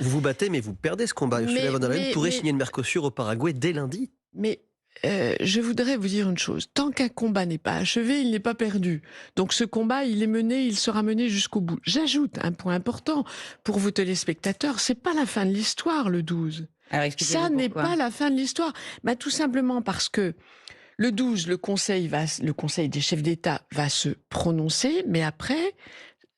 Vous vous battez, mais vous perdez ce combat. Ursula Mais von der Leyen mais pourrait mais signer le Mercosur au Paraguay dès lundi. mais je voudrais vous dire une chose. Tant qu'un combat n'est pas achevé, il n'est pas perdu. Donc ce combat, il est mené, il sera mené jusqu'au bout. J'ajoute un point important pour vous téléspectateurs, c'est pas la fin de l'histoire le 12. Alors Ça expliquez-nous n'est pourquoi. pas la fin de l'histoire. Bah, tout simplement parce que le 12, le conseil des chefs d'État va se prononcer, mais après,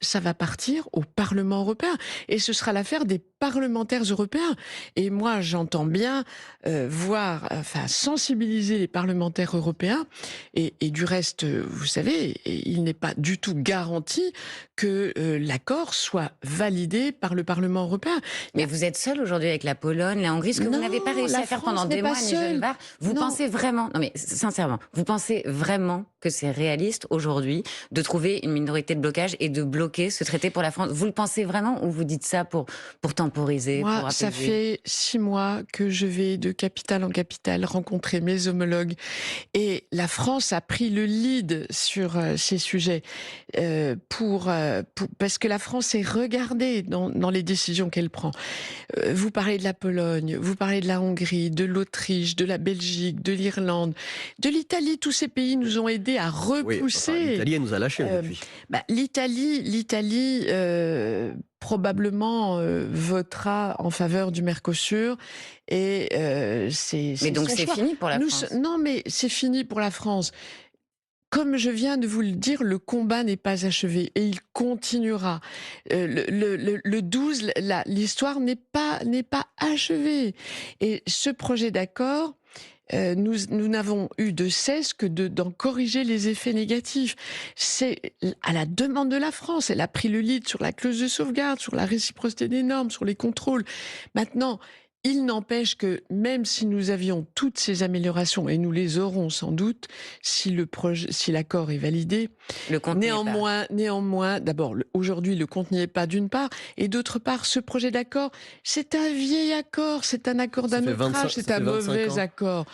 ça va partir au Parlement européen. Et ce sera l'affaire des parlementaires européens. Et moi, j'entends bien sensibiliser les parlementaires européens. Et du reste, vous savez, il n'est pas du tout garanti que l'accord soit validé par le Parlement européen. Mais vous êtes seul aujourd'hui avec la Pologne, la Hongrie, ce que vous n'avez pas Non, réussi la à faire France pendant n'est des pas mois, ni Jeanne seule. Barre. Vous Non. pensez vraiment, non mais sincèrement, vous pensez vraiment que c'est réaliste aujourd'hui de trouver une minorité de blocage et de bloquer ce traité pour la France? Vous le pensez vraiment ou vous dites ça pour temporiser, Moi, pour ça apaiser? fait 6 mois que je vais de capitale en capitale rencontrer mes homologues et la France a pris le lead sur ces sujets parce que la France est regardée dans les décisions qu'elle prend. Vous parlez de la Pologne, vous parlez de la Hongrie, de l'Autriche, de la Belgique, de l'Irlande, de l'Italie. Tous ces pays nous ont aidés à Oui, enfin, repousser. l'Italie, elle nous a lâchés Euh, depuis. L'Italie probablement votera en faveur du Mercosur et Mais c'est donc son c'est choix. fini pour la France. Non, mais c'est fini pour la France. Comme je viens de vous le dire, le combat n'est pas achevé et il continuera. Le 12, l'histoire n'est pas achevée. Et ce projet d'accord, nous n'avons eu de cesse que d'en corriger les effets négatifs. C'est à la demande de la France. Elle a pris le lead sur la clause de sauvegarde, sur la réciprocité des normes, sur les contrôles. Maintenant, il n'empêche que même si nous avions toutes ces améliorations, et nous les aurons sans doute, si l'accord est validé, Le compte n'y est pas. néanmoins, d'abord, aujourd'hui, le compte n'y est pas d'une part, et d'autre part, ce projet d'accord, c'est un vieil accord, c'est un accord d'un autre âge, c'est Ça un fait 25 mauvais ans. accord.